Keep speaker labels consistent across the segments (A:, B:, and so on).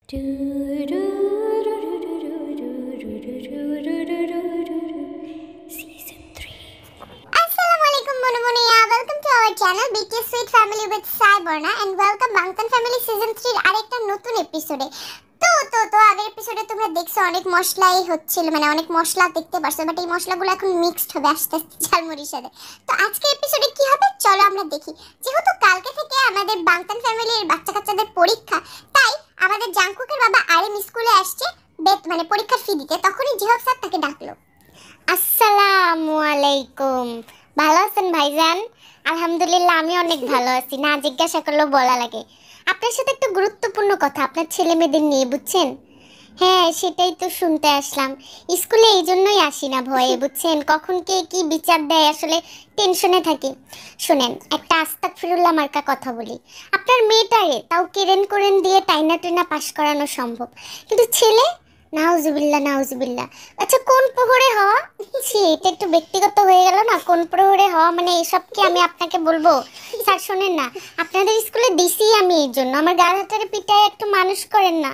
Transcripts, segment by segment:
A: Season 3. Assalamualaikum Monomoniya. Welcome to our channel BTS Sweet Family with Cyborna and welcome Bangtan Family Season 3 আরেকটা নতুন এপিসোডে। তো আগের এপিসোডে তোমরা দেখছো অনেক মশলাই হচ্ছিল, মানে অনেক মশলা দেখতে পারছো, বাট এই মশলাগুলো এখন মিক্সড হবে আস্তে আস্তে ঝালমুড়ির সাথে। তো আজকে এপিসোডে কি হবে চলো আমরা দেখি। যেহেতু কালকে থেকে আমাদের বাংতান ফ্যামিলির বাচ্চা কাচ্চাদের পরীক্ষা, তাই আমাদের জাংকুকের বাবা আরিম স্কুলে আসছে মানে পরীক্ষার ফি দিতে। তখনই জিহক স্যার তাকে ডাকলো। আসসালামু আলাইকুম, ভালো আছেন ভাইজান? আলহামদুলিল্লাহ আমি অনেক ভালো আছি, না জিজ্ঞাসা করলেও বলা লাগে। আপনার সাথে একটা গুরুত্বপূর্ণ কথা আপনার ছেলে মেয়েদের নিয়ে, বুঝছেন? হ্যাঁ সেটাই তো শুনতে আসলাম। স্কুলে এই জন্যই আসি না ভয়ে, বুঝছেন, কখন কে কি বিচার দেয় আসলে টেনশনে থাকি। শুনেন একটা আস্তাগফিরুল্লাহ মার্কা কথা বলি। আপনার মেয়েটারে তাও কেরেন দিয়ে টাইনা টেনা পাশ করানো সম্ভব, কিন্তু ছেলে নাউজুবিল্লাহ নাউজুবিল্লাহ। আচ্ছা কোন প্রহরে হওয়া? এটা একটু ব্যক্তিগত হয়ে গেল না? কোন প্রহরে হওয়া মানে এসব কি আমি আপনাকে বলবো? স্যার শোনেন না, আপনাদের স্কুলে দিছি আমি এই জন্য, আমার গার হাতের পিঠায় একটু মানুষ করেন না,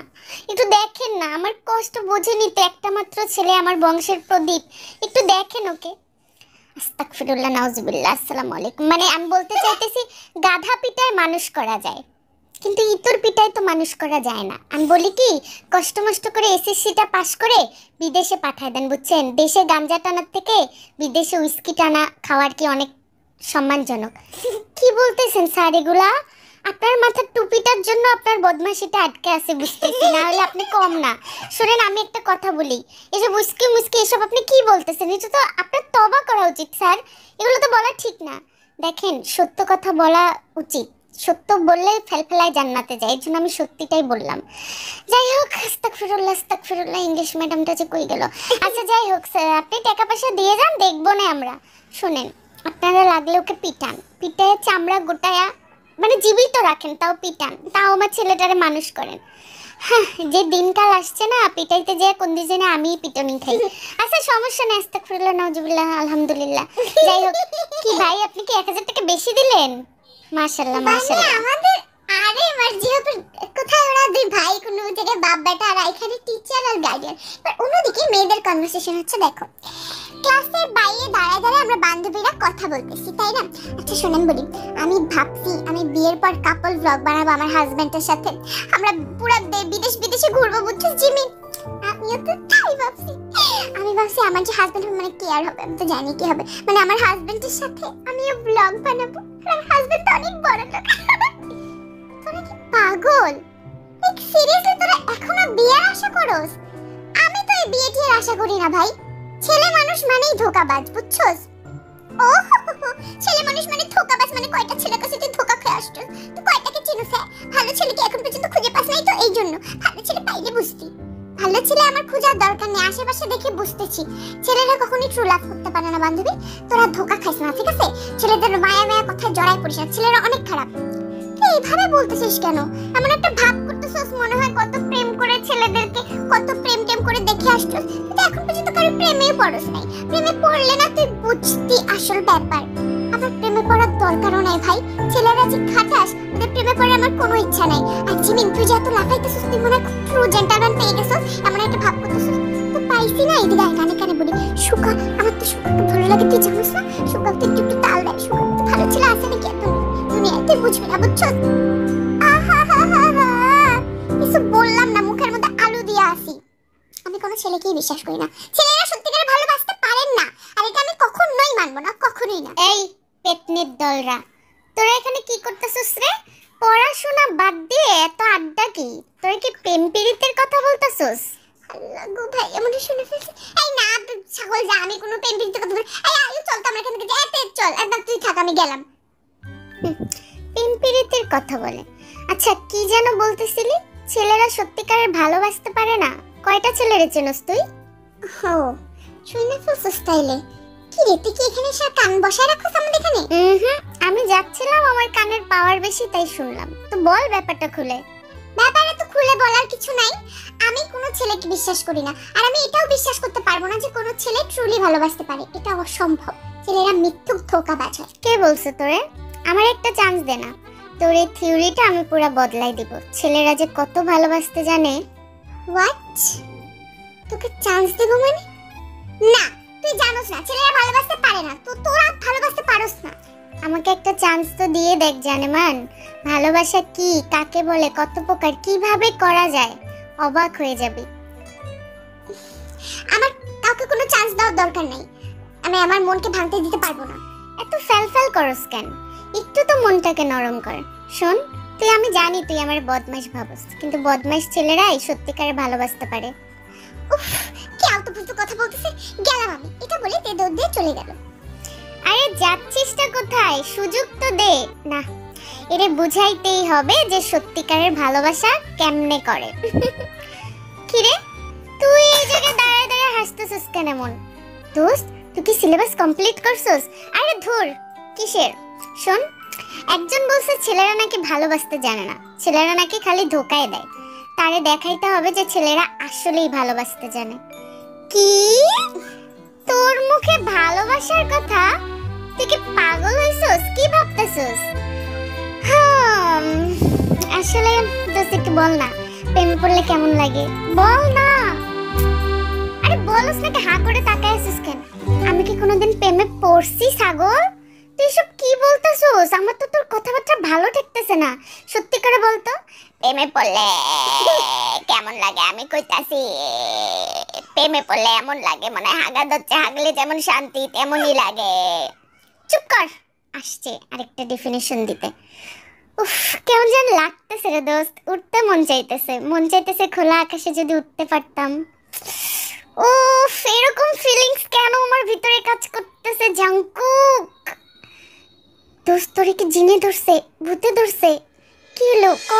A: একটু দেখেন না, আমার কষ্ট বোঝে নিতে, একটা মাত্র ছেলে, আমার বংশের প্রদীপ, একটু দেখেন ওকে। আস্তাগফিরুল্লাহ নাউজুবিল্লাহ, আসসালামু আলাইকুম। মানে আমি বলতে চাইতেছি গাধা পিঠায় মানুষ করা যায়, কিন্তু ইতর পিঠায় তো মানুষ করা যায় না। আমি বলি কি, কষ্ট মষ্ট করে এসএসসিটা পাস করে বিদেশে পাঠায় দেন, বুঝছেন? দেশে গাঞ্জা টানার থেকে বিদেশে উইস্কি টানা খাওয়ার কি অনেক সম্মানজনক। কি বলতেছেন স্যার এগুলা? আপনার মাথার টুপিটার জন্য আপনার বদমাশিটা আটকে আছে, বুঝতেছি, না হলে আপনি কম না। শোনেন আমি একটা কথা বলি, এসব উস্কি মুস্কি এসব আপনি কি বলতেছেন? এটা তো আপনার তবা করা উচিত স্যার, এগুলো তো বলা ঠিক না। দেখেন সত্য কথা বলা উচিত, সত্য বললে ফেলফেলায় জান্নাতে যায়, এর জন্য আমি সত্যিটাই বললাম। যাই হোক, আস্তাগফিরুল্লাহ ইংলিশ ম্যাডামটা যে কই গেল। আচ্ছা যাই হোক স্যার, আপনি টাকা পয়সা দিয়ে যান, দেখবো না আমরা। শোনেন আপনারা লাগলে ওকে পিটান, পিটায় চামড়া গোটায়া মানে জীবিত রাখেন, তাও পিটান, তাও আমার ছেলেটারে মানুষ করেন। হ্যাঁ যে দিনকাল আসছে না, পিটাইতে যেয়ে কোন দিনে আমিই পিটনি খাই। আচ্ছা সমস্যা নেই, আস্তাগফিরুল্লাহ নাউজুবিল্লাহ আলহামদুলিল্লাহ। যাই হোক, কি ভাই আপনি কি 1000 টাকা বেশি দিলেন? মাশাআল্লাহ মাশাআল্লাহ। আমাদের আরে যেহেতু কোথায় ওরা দুই ভাই কোনো জায়গায় বাপ বেটা, আর এখানে টিচার আর গার্ডিয়ান, বাট অন্যদিকে মেয়েদের কনভারসেশন হচ্ছে। দেখো ক্লাসের বাইরে দাঁড়ায় আমরা বান্ধবীরা কথা বলতেছি, তাই না? আচ্ছা শোনেন বলি, আমি ভাবছি আমি বিয়ের পর কাপল ব্লগ বানাবো আমার হাজবেন্ডের সাথে, আমরা পুরো বিদেশে ঘুরবো, বুঝছিস জিমি? আমিও তো তাই ভাবছি। আমি ভাবছি আমার যে হাজবেন্ড মানে কেয়ার হবে, আমি তো জানি কি হবে, মানে আমার হাজবেন্ডের সাথে আমিও ব্লগ বানাবো, আমার হাজবেন্ড অনেক বড় লোক। তোরা কি পাগল? লাইক সিরিয়াসলি তোরা এখনো বিয়ের আশা করোস? আমি তো এই বিয়ে টিয়ের আশা করি না ভাই। ছেলে মানুষ মানেই ধোঁকাবাজ, বুঝছস? ও ছেলে মানুষ মানে ধোঁকাবাজ, মানে কয়টা ছেলের কাছে তুই ধোঁকা খেয়ে আসছিস? তুই কয়টাকে চিনিস? ভালো ছেলে কি এখন পর্যন্ত খুঁজে পাস নাই, তো এই জন্য ভালো ছেলে পাইলে বুঝতি। ভালো ছেলে আমার খোঁজার দরকার নেই, আশেপাশে দেখে বুঝতেছি ছেলেরা কখনোই ট্রু লাভ করতে পারে না। বান্ধবী তোরা ধোঁকা খাইস না, ঠিক আছে? ছেলেদের মায়া কথায় জড়াই পড়িস না, ছেলেরা অনেক খারাপ। তুই এইভাবে বলতেছিস কেন? এমন একটা ভাব করতেছিস মনে হয় কত প্রেম করে ছেলেদেরকে, কত প্রেম করে দেখে আসছিস, কিন্তু এখন পর্যন্ত কারো প্রেমেই পড়স নাই। প্রেমে পড়লে না তুই বুঝতি আসল ব্যাপার। আমার প্রেমে পড়ার দরকারও নাই ভাই, ছেলেরা যে খাটাস ওদের প্রেমে পড়ার আমার কোনো ইচ্ছা নাই। আর জিমিন তুই যে এত লাফাইতেছিস, তুই মনে হয় ট্রু জেন্টলম্যান পেয়ে গেছিস, এমন একটা ভাব করতেছিস। তো পাইছি না, এদিকে কানে বলি সুখা, আমার তো সুখাকে ভালো লাগে, তুই জানিস না? সুখাকে একটু তাল দেয়, সুখা ভালো ছেলে আছে নাকি এত দুনিয়ায়, তুই বুঝবি না, বুঝছস? কিছু বললাম না, মুখের মধ্যে আলু দিয়ে আসি। আমি কোনো ছেলেকেই বিশ্বাস করি না, ছেলেরা সত্যিকারে ভালোবাসতে পারেন না, আর এটা আমি কখনোই মানবো না, কখনোই না। এই পেটনির দলরা, তোরা এখানে কি করতেছিস রে? পড়াশোনা বাদ দিয়ে এত আড্ডা কি? তোরা কি প্রেম পীড়িতের কথা বলতেছিস? আল্লাহ গো ভাই এমন শুনে ফেলছি। এই না তুই ছাগল যা, আমি কোনো প্রেম পীড়িতের কথা বলি। এই আয়ু চল তো আমরা এখান থেকে যাই, চল একদম তুই থাক আমি গেলাম। প্রেম পীড়িতের কথা বলে। আচ্ছা কি যেন বলতেছিলি? ছেলেরা সত্যিকারের ভালোবাসতে পারে না? কয়টা ছেলেরে চেনস তুই? ও শুনে ফেলছিস তাইলে? কি রে তুই কি এখানে এসে কান বসায় রাখছিস আমাদের এখানে? আমি যাচ্ছিলাম, আমার কানের পাওয়ার বেশি তাই শুনলাম। তো বল ব্যাপারটা খুলে। ব্যাপারে তো খুলে বলার কিছু নাই, আমি কোনো ছেলেকে বিশ্বাস করি না, আর আমি এটাও বিশ্বাস করতে পারবো না যে কোনো ছেলে ট্রুলি ভালোবাসতে পারে, এটা অসম্ভব। ছেলেরা মিথ্যুক ধোঁকাবাজ হয়। কে বলছে তোরে? আমার একটা চান্স দে না, তোর এই থিওরিটা আমি পুরো বদলাই দিব। ছেলেরা যে কত ভালোবাসতে জানে। হোয়াট? তোকে চান্স দেব মানে? না, তুই জানোস না ছেলেরা ভালোবাসতে পারে না, তো তোরা ভালোবাসতে পারোস না। আমাকে একটা চান্স তো দিয়ে দেখ জানেমান, ভালোবাসা কি, কাকে বলে, কত প্রকার, কিভাবে করা যায়, অবাক হয়ে যাবি। আমার কাউকে কোনো চান্স দেওয়ার দরকার নেই, আমি আমার মনকে ভাঙতে দিতে পারবো না। এত ফ্যাল করস কেন? একটু তো মনটাকে নরম কর। শোন, তুই, আমি জানি তুই আমার বদমাইশ ভাবস, কিন্তু বদমাইশ ছেলেরাই সত্যিকারে ভালোবাসতে পারে। উফ, কি আলতু-ফালতু কথা বলতেছে, গেলাম আমি, এটা বলে তে দৌড় দিয়ে চলে গেল। আরে যাচ্ছিসটা কোথায়? সুযোগ তো দে না। এরে বুঝাইতেই হবে যে সত্যিকারের ভালোবাসা কেমনে করে। কিরে, তুই এই জায়গায় দাঁড়ায় দাঁড়ায় হাসতেছিস কেন এমন? দোস্ত, তুই কি সিলেবাস কমপ্লিট করছস? আরে ধুর, কিসের? শোন, একজন বলছে ছেলেরা নাকি ভালোবাসতে জানে না, ছেলেরা নাকি খালি ধোকায় দেয়। তারে দেখাইতে হবে যে ছেলেরা আসলেই ভালোবাসতে জানে। কি? তোর মুখে ভালোবাসার কথা? তুই কি পাগল হইছস? কি ভাবতেছস? আসলে দোস্ত একটু বল না, প্রেমে পড়লে কেমন লাগে? বল না। আরে বলস না, হা করে তাকায় আছিস কেন? আমি কি কোনোদিন প্রেমে পড়ছি ছাগল? তুই সব কি বলতেছস? আমার তো তোর কথাবার্তা ভালো ঠেকতেছে না। সত্যি করে বল তো, প্রেমে পড়লে কেমন লাগে? আমি কইতাছি, প্রেমে পড়লে এমন লাগে মনে হয় হাগা দচ্ছে, হাগলে যেমন শান্তি তেমনই লাগে। চুপ কর, আসছে আরেকটা ডেফিনিশন দিতে। উফ, কেমন যেন লাগতেছে রে দোস্ত, উঠতে মন চাইতেছে খোলা আকাশে যদি উঠতে পারতাম। উফ, এরকম ফিলিংস কেন আমার ভিতরে কাজ করতেছে জাঙ্কুক? দোস্ত, তোরে কি জিনে ধরছে, ভূতে ধরছে? কি হলো ক?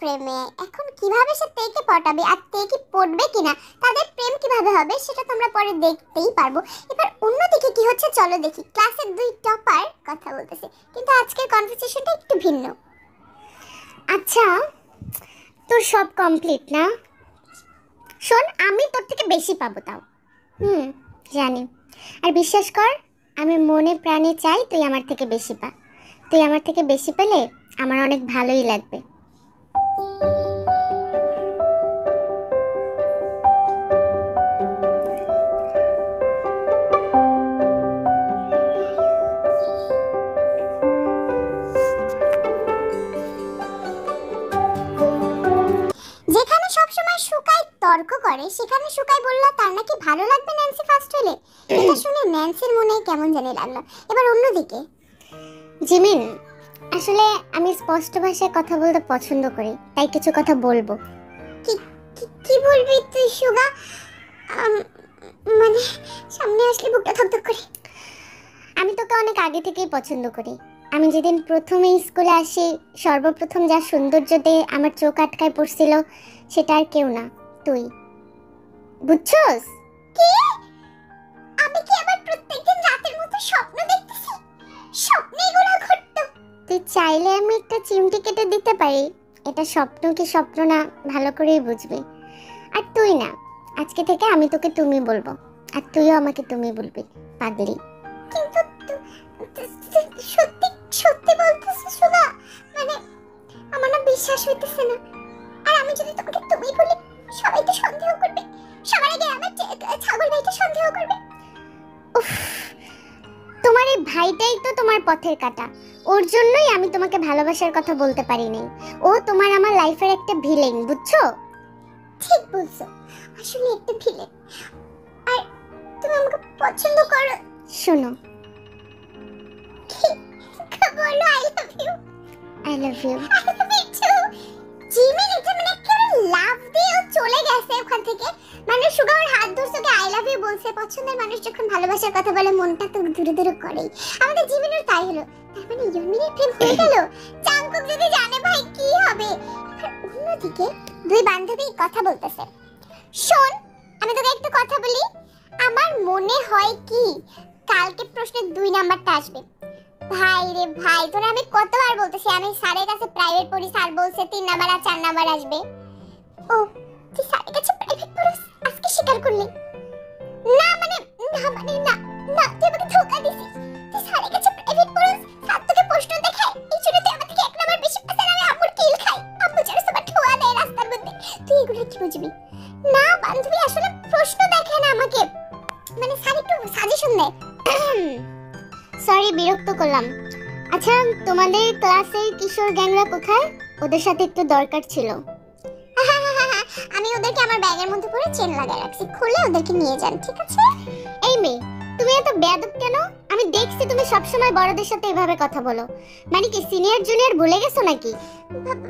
A: প্রেমে এখন কিভাবে সে তেকে পটাবে আর তে কি পড়বে কিনা, তাদের প্রেম কিভাবে হবে সেটা তোমরা পরে দেখতেই পারবো। এবার অন্যদিকে কি হচ্ছে চলো দেখি। ক্লাসের দুই টপার কথা বলতেছে, কিন্তু আজকের কনভারসেশনটা একটু ভিন্ন। আচ্ছা, তোর সব কমপ্লিট না? শোন, আমি তোর থেকে বেশি পাবো তাও। জানি, আর বিশ্বাস কর, আমি মনে প্রাণে চাই তুই আমার থেকে বেশি পা। তুই আমার থেকে বেশি পেলে আমার অনেক ভালোই লাগবে। যেখানে সবসময় সুকাই তর্ক করে সেখানে সুকাই বলল তার নাকি ভালো লাগবে ন্যান্সি ফার্স্ট হলে। এটা শুনে ন্যান্সির মনে কেমন জানি লাগলো। এবার অন্যদিকে, জিমিন, আসলে আমি স্পষ্ট ভাষায় কথা বলতে পছন্দ করি, তাই কিছু কথা বলবো। কি কি বলবি তুই সুগা? মানে সামনে আসলে বুকটা ধকধক করে। আমি তোকে অনেক আগে থেকেই পছন্দ করি। আমি যেদিন প্রথমে স্কুলে আসি, সর্বপ্রথম যা সৌন্দর্য দিয়ে আমার চোখ আটকায় পড়ছিল সেটা আর কেউ না, তুই। বুঝছস? কি? আমি কি আবার প্রত্যেকদিন রাতের মতো স্বপ্ন দেখতেছি? স্বপ্নে এগুলো ঘটতো? তুই চাইলে আমি একটা চিমটি কেটে দিতে পারি। এটা স্বপ্ন কি স্বপ্ন না ভালো করেই বুঝবি। আর তুই না, আজকে থেকে আমি তোকে তুমি বলবো, আর তুইও আমাকে তুমি বলবি, পাগলি। কিন্তু সত্যি সত্যি বলতেছিস সুগা? মানে আমার না বিশ্বাস হইতেছে না। আর আমি যদি তোকে তুমি বলি সবাই তো সন্দেহ করবে, সবার আগে আমার ছাগল ভাইকে সন্দেহ করবে। উফ, তোমার এই ভাইটাই তো তোমার পথের কাঁটা। ও ওর জন্যই আমি তোমাকে ভালোবাসার কথা বলতে পারিনি। ও তোমার আমার লাইফের একটা ভিলেন, বুঝছো? ঠিক বলছো, আসলে একটা ভিলেন। আর তুমি আমাকে পছন্দ করো। শোনো, বলো I love you. I love you. I love you too. Jimin এটা মানে একটা লাভ দিয়ে চলে গেছে ওখান থেকে। মানে সুগা ওর হাত ধরছে, ওকে আই লাভ ইউ বলছে। পছন্দের মানুষ যখন ভালোবাসার কথা বলে মনটা তো দূরে দূরে করেই। আমাদের জিমিনের তাই হলো। তার মানে ইয়মিনের প্রেম হয়ে গেল। জাংকুক যদি জানে ভাই কি হবে। আর অন্যদিকে দুই বান্ধবী কথা বলতেছে। শোন, আমি তোকে একটা কথা বলি। আমার মনে হয় কি কালকে প্রশ্নের 2 নাম্বারটা আসবে। ভাই রে ভাই, তোরা আমি কতবার বলতেছি আমি স্যারের কাছে প্রাইভেট পড়ি, স্যার বলছে 3 নাম্বার আর 4 নাম্বার আসবে। ও তুই স্যারের কাছে প্রাইভেট পড়িস, আজকে স্বীকার করলি? না মানে না না, তুই আমাকে ধোঁকা দিছিস। তুই স্যারের কাছে প্রাইভেট পড়িস, স্যার তোকে প্রশ্ন দেখায়, এই জন্য তুই আমার থেকে 1 নাম্বার বেশি পাস আর আমি আম্মুর কিল খাই। আম্মু যারা সবার ঠোয়া দেয় রাস্তার মধ্যে, তুই এগুলো কি বুঝবি? না বান্ধবী, আসলে প্রশ্ন দেখে না আমাকে, মানে স্যার একটু সাজেশন দেয়। সরি বিরক্ত করলাম। আচ্ছা, তোমাদের ক্লাসের কিশোর গ্যাংরা কোথায়? ওদের সাথে একটু দরকার ছিল। আমি ওদেরকে আমার ব্যাগের মধ্যে পরে চেন লাগায় রাখছি, খুলে ওদেরকে নিয়ে যান, ঠিক আছে? এই মেয়ে, তুমি এত বেয়াদব কেন? আমি দেখছি তুমি সবসময় বড়দের সাথে এভাবে কথা বলো। মানে কি সিনিয়র জুনিয়র ভুলে গেছো নাকি?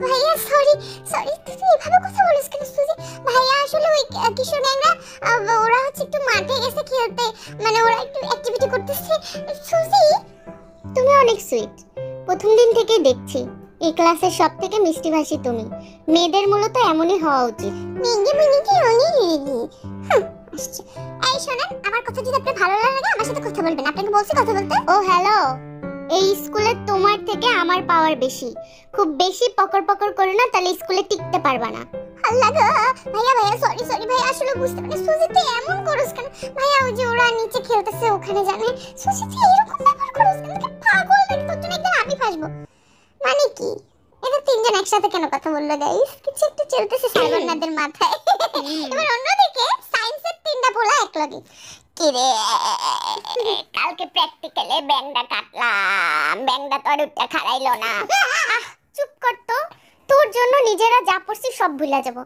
A: ভাইয়া সরি সরি, তুই এভাবে কথা বলিস কেন সুজি? ভাইয়া আসলে ওই কিশোর গ্যাংরা ওরা হচ্ছে একটু মাঠে গেছে খেলতে, মানে ওরা একটু অ্যাক্টিভিটি করতেছে। সুজি তুমি অনেক সুইট, প্রথম দিন থেকেই দেখছি। এই ক্লাসের সবথেকে মিষ্টিভাষী তুমি। মেয়েদের মূলত এমনই হওয়া উচিত। মিঙ্গি মিঙ্গি কি রঙি রেডি। এই শোনেন, আমার কথা যদি আপনার ভালো লাগে আমার সাথে কথা বলবেন। আপনাকে বলছি কথা বলতে। ও হ্যালো, এই স্কুলে তোমার থেকে আমার পাওয়ার বেশি। খুব বেশি পকর পকর করো না, তাহলে স্কুলে টিকতে পারবা না। আল্লাহ গো, ভাইয়া ভাইয়া সরি সরি ভাইয়া, আসলে বুঝতে পারি। সুজি তুই এমন করছ কেন? ভাইয়া ওই যে ওরা নিচে খেলতেছে ওখানে জানে। সুজি তুই এরকম ব্যবহার করছ কেন? পাগল নাকি? তোর জন্য একদিন আমি ফাঁসবো। মানে কি এটা তিনজন একসাথে কেন কথা বললো গাইস? কিছু একটু চলতেছে সাইবরনাদের মাথায়। এবার অন্যদিকে সায়েন্সের 3টা পোলা একলগে। কিরে কালকে প্র্যাকটিক্যালে ব্যাংডা কাটলাম, ব্যাংডা তো আর উঠতে খাড়াইলো না। চুপ কর তো, তোর জন্য নিজেরা যা পড়ছি সব ভুলে যাব।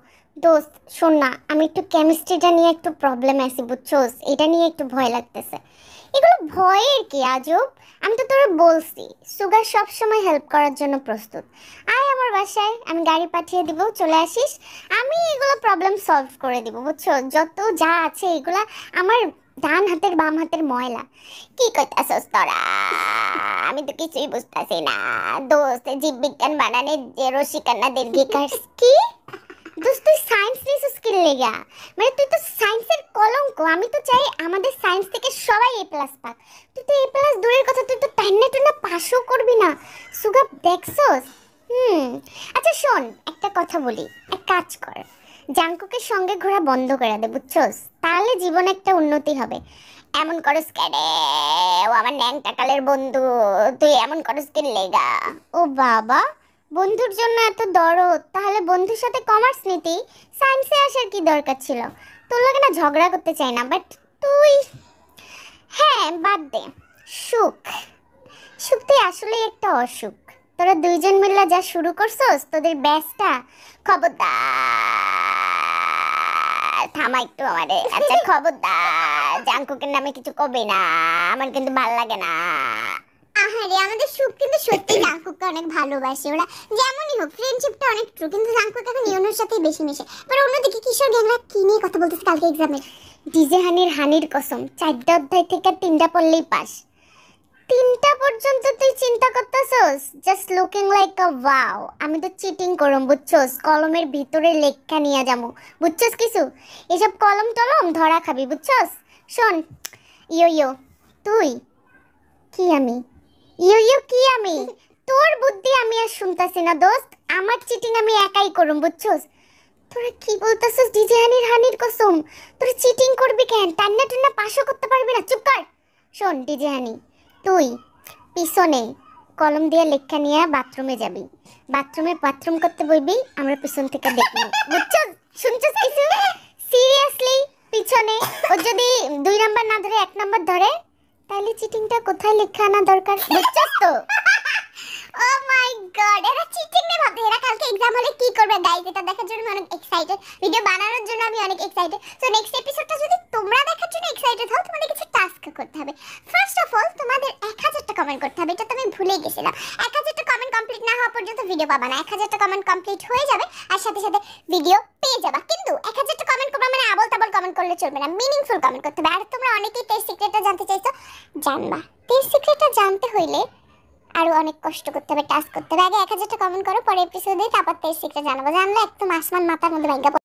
A: দোস্ত শোন না, আমি একটু কেমিস্ট্রিটা নিয়ে একটু প্রবলেমে আছি, বুঝছস? এটা নিয়ে একটু ভয় লাগতেছে। এগুলো ভয়ের কি আজব? আমি তো তোরে বলছি সুগার সব সময় হেল্প করার জন্য প্রস্তুত। আয় আমার বাসায়, আমি গাড়ি পাঠিয়ে দিব, চলে আসিস। আমি এগুলো প্রবলেম সলভ করে দিব, বুঝছো? যত যা আছে এগুলা আমার ডান হাতের বাম হাতের ময়লা। কি কইতাছস তোরা? আমি তো কিছুই বুঝতাছি না। দোস্ত জীববিজ্ঞান বানানে যে রসিকানা দীর্ঘিকার কি? দোস্ত তুই সায়েন্স নিছিস কি লেগা? মানে তুই তো সায়েন্সের কলঙ্ক। আমি তো চাই আমাদের সায়েন্স থেকে সবাই এ প্লাস পাক। তুই তো এ প্লাস দূরের কথা, তুই তো টান্না টুন্না পাসও করবি না। সুগা দেখছস? আচ্ছা শোন, একটা কথা বলি, এক কাজ কর, জাংকুকের সঙ্গে ঘোরা বন্ধ করে দে, বুঝছস? তাহলে জীবনে একটা উন্নতি হবে। এমন করস কেন? ও আমার ন্যাংটাকালের বন্ধু, তুই এমন করস কি লেগা? ও বাবা, বন্ধুর জন্য এত দরদ, তাহলে বন্ধুর সাথে কমার্স নিতি, সায়েন্সে আসার কি দরকার ছিল? তোর লাগে না ঝগড়া করতে চাই না, বাট তুই হ্যাঁ বাদ দে। সুখ সুখ তুই আসলে একটা অসুখ। তোরা দুইজন মিলে যা শুরু করছস তোদের ব্যাসটা, খবরদার থামা একটু আমারে। আচ্ছা খবরদার জাংকুকের নামে কিছু কবে না, আমার কিন্তু ভাল লাগে না। আহারে আমাদের সুখ কিন্তু সত্যি জাংকুককে অনেক ভালোবাসে। ওরা যেমনই হোক ফ্রেন্ডশিপটা অনেক ট্রু, কিন্তু জাংকুক এখন ইউনোর সাথে বেশি মিশে। আর অন্যদিকে কিশোর গ্যাংরা কি নিয়ে কথা বলতেছে কালকে এক্সামে? ডিজে হানির কসম 4টা অধ্যায় থেকে 3টা পড়লেই পাস। 3টা পর্যন্ত তুই চিন্তা করতেছস? Just looking like a wow. আমি তো চিটিং করব, বুঝছস? কলমের ভিতরে লেখা নিয়ে যাবো, বুঝছস? কিছু এসব কলম টলম ধরা খাবি, বুঝছস? শোন ইয়ো ইয়ো, তুই কি আমি ইয়ো কি আমি তোর বুদ্ধি আমি আর শুনতাছি না দোস্ত। আমার চিটিং আমি একাই করব, বুঝছস? তোরা কি বলতাছস? ডিজে হানির কসম, তোরা চিটিং করবি কেন? টান্না টান্না পাশও করতে পারবি না, চুপ কর। শোন ডিজে হানি, তুই পিছনে কলম দিয়ে লেখা নিয়ে বাথরুমে যাবি, বাথরুমে বাথরুম করতে বইবি, আমরা পিছন থেকে দেখব, বুঝছস? শুনছস কিছু? সিরিয়াসলি পিছনে ও যদি 2 নাম্বার না ধরে 1 নাম্বার ধরে, তাহলে চিটিংটা কোথায় লেখা আনা দরকার, বুঝছস তো? ও মাই গড, এরা চিটিং নে ভাবতে, এরা কালকে এক্সাম হলে কি করবে গাইস, এটা দেখার জন্য আমি অনেক এক্সাইটেড, ভিডিও বানানোর জন্য আমি অনেক এক্সাইটেড। সো নেক্সট এপিসোডটা যদি তোমরা দেখার জন্য এক্সাইটেড হও, তোমাদের কিছু টাস্ক করতে হবে। ফার্স্ট অফ অল তোমাদের 1000টা কমেন্ট করতে হবে, এটা তো আমি ভুলেই গেছিলাম। 1000টা কমেন্ট কমপ্লিট না হওয়া পর্যন্ত ভিডিও পাবা না। 1000টা কমেন্ট কমপ্লিট হয়ে যাবে আর সাথে সাথে ভিডিও পেয়ে যাবা। কিন্তু 1000টা কমেন্ট করবে মানে আবল তাবল কমেন্ট করলে চলবে না, মিনিংফুল কমেন্ট করতে হবে। আর তোমরা অনেকেই টেস্ট সিক্রেটটা জানতে চাইছো, জানবা। টেস্ট সিক্রেটটা জানতে হইলে আরো অনেক কষ্ট করতে হবে, টাস্ক করতে হবে। আগে 1000টা কমেন্ট করো, পরে এপিসোডে তারপর টেস্ট সিক্রেট জানাবো। জানলে একদম আসমান মাথার মধ্যে ভাঙা